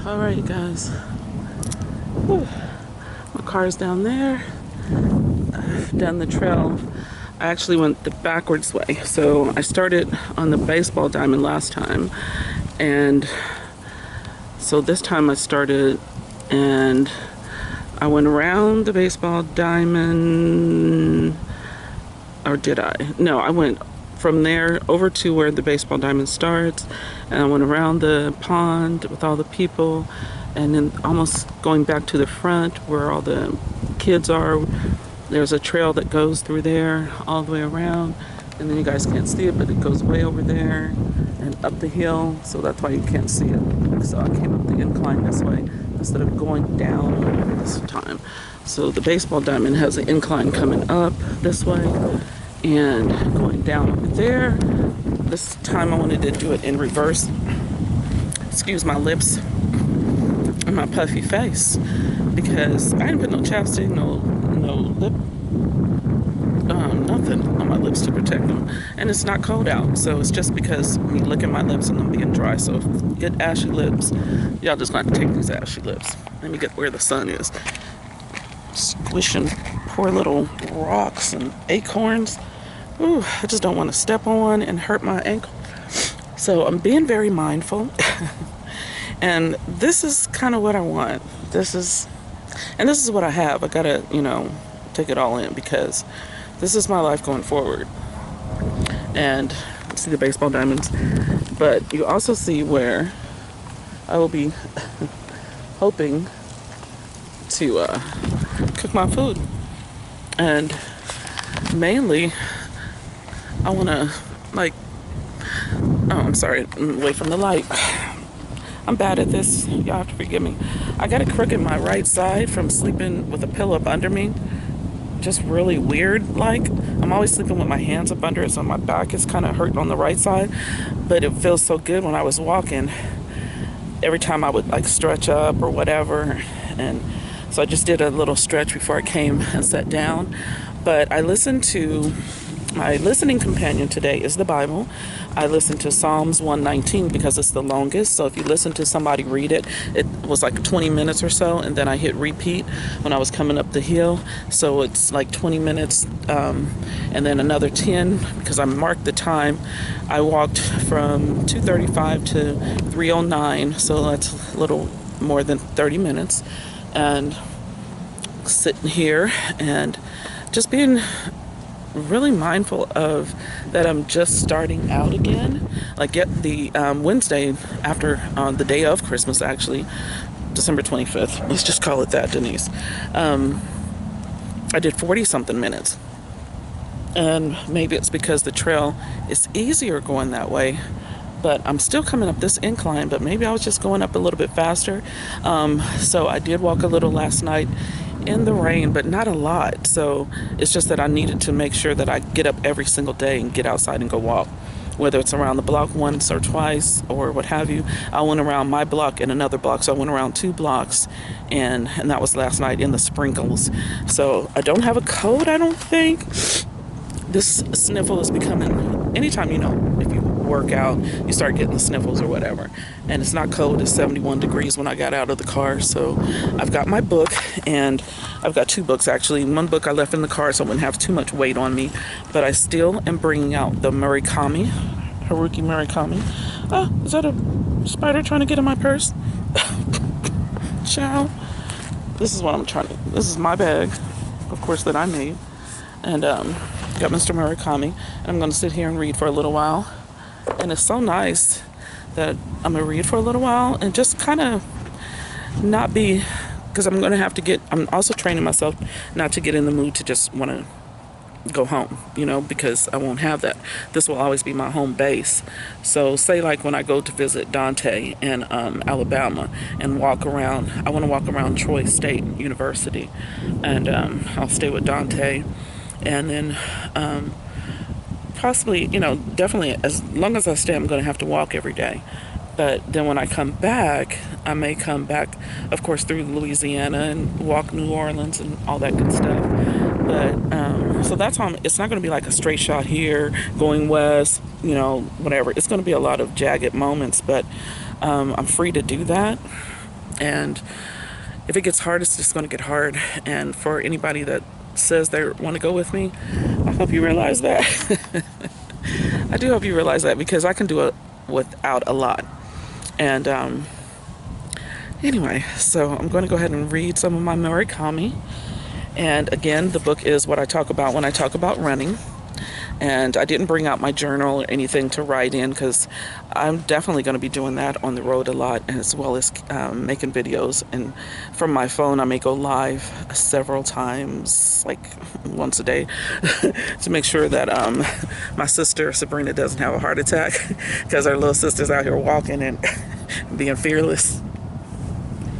Alright guys, whew. My car's down there. I've done the trail. I actually went the backwards way. So I started on the baseball diamond last time, and so this time I started and I went around the baseball diamond, or did I? No, I went from there over to where the baseball diamond starts, and I went around the pond with all the people, and then almost going back to the front where all the kids are. There's a trail that goes through there all the way around, and then you guys can't see it, but it goes way over there and up the hill, so that's why you can't see it. So I came up the incline this way instead of going down this time. So the baseball diamond has an incline coming up this way and going down over there. This time I wanted to do it in reverse. Excuse my lips and my puffy face, because I didn't put no chapstick, no lip, nothing on my lips to protect them. And it's not cold out, so it's just because me licking my lips and them being dry. So if you get ashy lips, y'all just gonna have to take these ashy lips. Let me get where the sun is. Squishing poor little rocks and acorns. Ooh, I just don't want to step on and hurt my ankle. So I'm being very mindful. And this is kind of what I want. This is what I have. I gotta, take it all in, because this is my life going forward. And see the baseball diamonds, but you also see where I will be hoping to cook my food. And mainly I want to, I'm sorry, I'm away from the light. I'm bad at this. Y'all have to forgive me. I got a crook in my right side from sleeping with a pillow up under me. Just really weird. I'm always sleeping with my hands up under it, so my back is kind of hurting on the right side. But it feels so good when I was walking. Every time I would stretch up or whatever. And so I just did a little stretch before I came and sat down. But I listened to, my listening companion today is the Bible. I listened to Psalms 119 because it's the longest. So if you listen to somebody read it, it was like 20 minutes or so. And then I hit repeat when I was coming up the hill. So it's like 20 minutes and then another 10, because I marked the time. I walked from 2:35 to 3:09. So that's a little more than 30 minutes. And sitting here and just being really mindful of that I'm just starting out again. The Wednesday after the day of Christmas, actually, December 25th, let's just call it that, Denise, I did 40 something minutes. And maybe it's because the trail is easier going that way, but I'm still coming up this incline, but maybe I was just going up a little bit faster. So I did walk a little last night in the rain, but not a lot. So it's just that I needed to make sure that I get up every single day and get outside and go walk, whether it's around the block once or twice or what have you. I went around my block and another block, so I went around 2 blocks, and that was last night in the sprinkles. So I don't have a cold, I don't think. This sniffle is becoming, anytime, if you work out, you start getting the sniffles or whatever. And it's not cold, it's 71 degrees when I got out of the car. So I've got my book, and I've got 2 books actually. One book I left in the car so I wouldn't have too much weight on me. But I still am bringing out the Murakami, Haruki Murakami. Oh, is that a spider trying to get in my purse? Ciao. This is what I'm trying to, this is my bag, of course, that I made. And got Mr. Murakami, and I'm going to sit here and read for a little while. And it's so nice that I'm going to read for a little while and just kind of not be, because I'm going to have to get, I'm also training myself not to get in the mood to just want to go home, because I won't have that. This will always be my home base. So say when I go to visit Dante in Alabama and walk around, I want to walk around Troy State University, and I'll stay with Dante. And then possibly, definitely as long as I stay, I'm going to have to walk every day. But then when I come back, I may come back, of course, through Louisiana and walk New Orleans and all that good stuff. But so that's how it's not going to be like a straight shot here going west, whatever. It's going to be a lot of jagged moments, but I'm free to do that. And if it gets hard, it's just going to get hard. And for anybody that says they want to go with me, I hope you realize that. I do hope you realize that, because I can do it without a lot. And anyway, so I'm going to go ahead and read some of my Murakami. And again, the book is what I talk about when I talk about running. And I didn't bring out my journal or anything to write in, because I'm definitely going to be doing that on the road a lot, as well as making videos. And from my phone, I may go live several times, like once a day, to make sure that my sister Sabrina doesn't have a heart attack, because her little sister's out here walking and being fearless.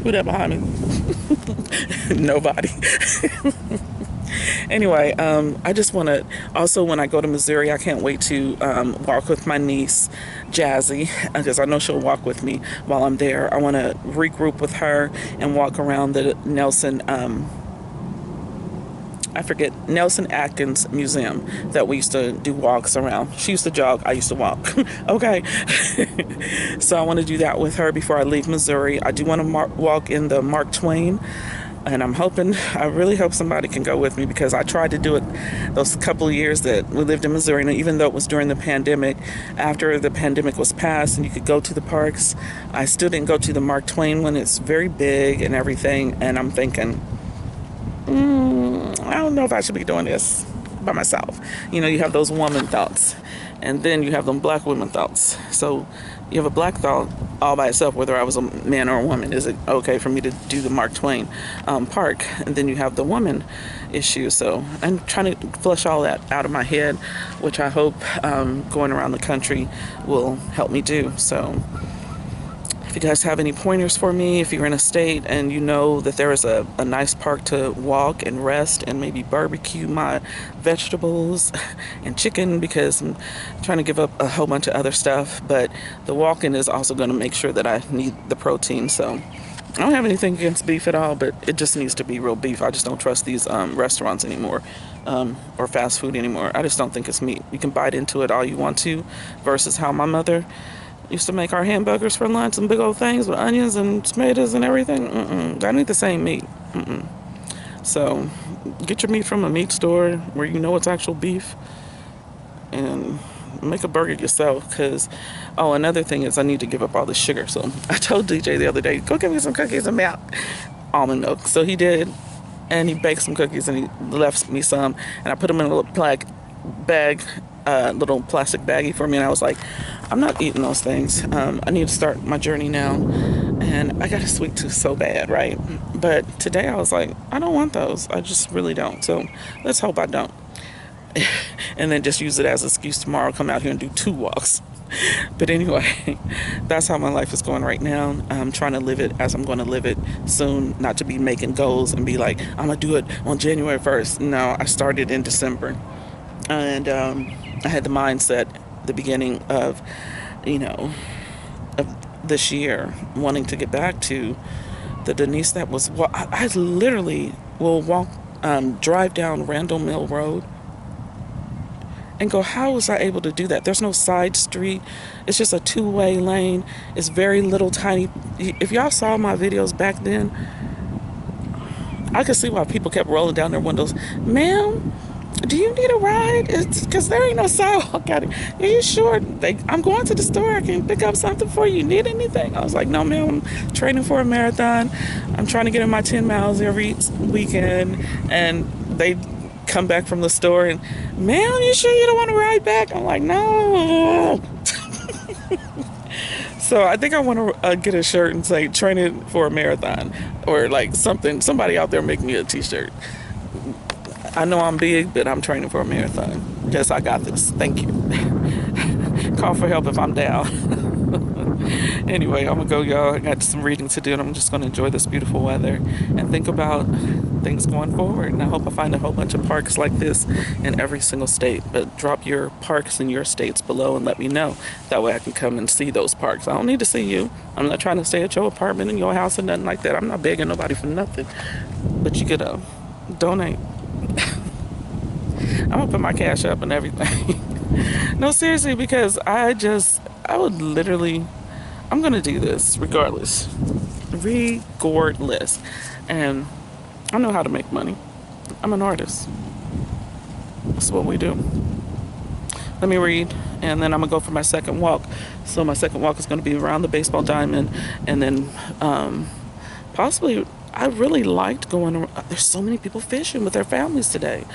Who that behind me? Nobody. Anyway, I just want to, also when I go to Missouri, I can't wait to walk with my niece, Jazzy, because I know she'll walk with me while I'm there. I want to regroup with her and walk around the Nelson Atkins Museum that we used to do walks around. She used to jog, I used to walk. Okay. So I want to do that with her before I leave Missouri. I do want to walk in the Mark Twain. And I really hope somebody can go with me, because I tried to do it those couple of years that we lived in Missouri. And even though it was during the pandemic, after the pandemic was passed and you could go to the parks, I still didn't go to the Mark Twain one. It's very big and everything. And I'm thinking, I don't know if I should be doing this by myself. You know, you have those woman thoughts, and then you have them black women thoughts. So you have a black thought all by itself, whether I was a man or a woman. Is it okay for me to do the Mark Twain park? And then you have the woman issue. So I'm trying to flush all that out of my head, which I hope going around the country will help me do. So if you guys have any pointers for me, if you're in a state and you know that there is a nice park to walk and rest and maybe barbecue my vegetables and chicken, because I'm trying to give up a whole bunch of other stuff, but the walking is also going to make sure that I need the protein. So I don't have anything against beef at all, but it just needs to be real beef. I just don't trust these restaurants anymore, or fast food anymore. I just don't think it's meat. You can bite into it all you want to, versus how my mother used to make our hamburgers for lunch, and big old things with onions and tomatoes and everything. I need the same meat. So get your meat from a meat store where you know it's actual beef, and make a burger yourself. Because another thing is I need to give up all the sugar. So I told DJ the other day, go get me some cookies and milk, almond milk. So he did, and he baked some cookies and he left me some, and I put them in a little little plastic baggie for me, and I was like, I'm not eating those things. I need to start my journey now, and I got a sweet tooth so bad, right? But today I was like, I don't want those. I just really don't. So let's hope I don't. And then just use it as an excuse tomorrow, come out here and do 2 walks. But anyway, that's how my life is going right now. I'm trying to live it as I'm going to live it soon, not to be making goals and be like, I'm going to do it on January 1st. No, I started in December. And I had the mindset the beginning of this year, wanting to get back to the Denise that was, I literally will drive down Randall Mill Road and go, how was I able to do that? There's no side street. It's just a 2-way lane. It's very little tiny. If y'all saw my videos back then, I could see why people kept rolling down their windows. Ma'am, do you need a ride? It's because there ain't no sidewalk out here. Are you sure? I'm going to the store. I can pick up something for you. Need anything? I was like, no, ma'am. I'm training for a marathon. I'm trying to get in my 10 miles every weekend. And they come back from the store and, ma'am, you sure you don't want to ride back? I'm like, no. So I think I want to get a shirt and say training for a marathon, or like somebody out there make me a t-shirt. I know I'm big, but I'm training for a marathon. Yes, I got this. Thank you. Call for help if I'm down. Anyway, I'm going to go, y'all. I got some reading to do, and I'm just going to enjoy this beautiful weather and think about things going forward. And I hope I find a whole bunch of parks like this in every single state. But drop your parks in your states below and let me know. That way I can come and see those parks. I don't need to see you. I'm not trying to stay at your apartment, in your house, or nothing like that. I'm not begging nobody for nothing. But you could donate. I'm gonna put my cash up and everything. No, seriously, because I'm gonna do this regardless. regardless. And I know how to make money. I'm an artist. That's what we do. Let me read, and then I'm gonna go for my second walk. So my second walk is gonna be around the baseball diamond, and then possibly, I really liked going around. There's so many people fishing with their families today.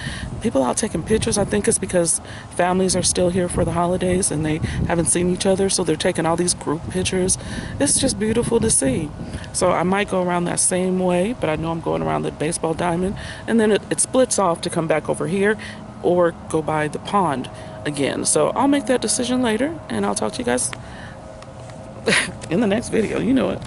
People out taking pictures. I think it's because families are still here for the holidays and they haven't seen each other, so they're taking all these group pictures. It's just beautiful to see. So I might go around that same way, but I know I'm going around the baseball diamond, and then it splits off to come back over here or go by the pond again. So I'll make that decision later, and I'll talk to you guys in the next video. You know it.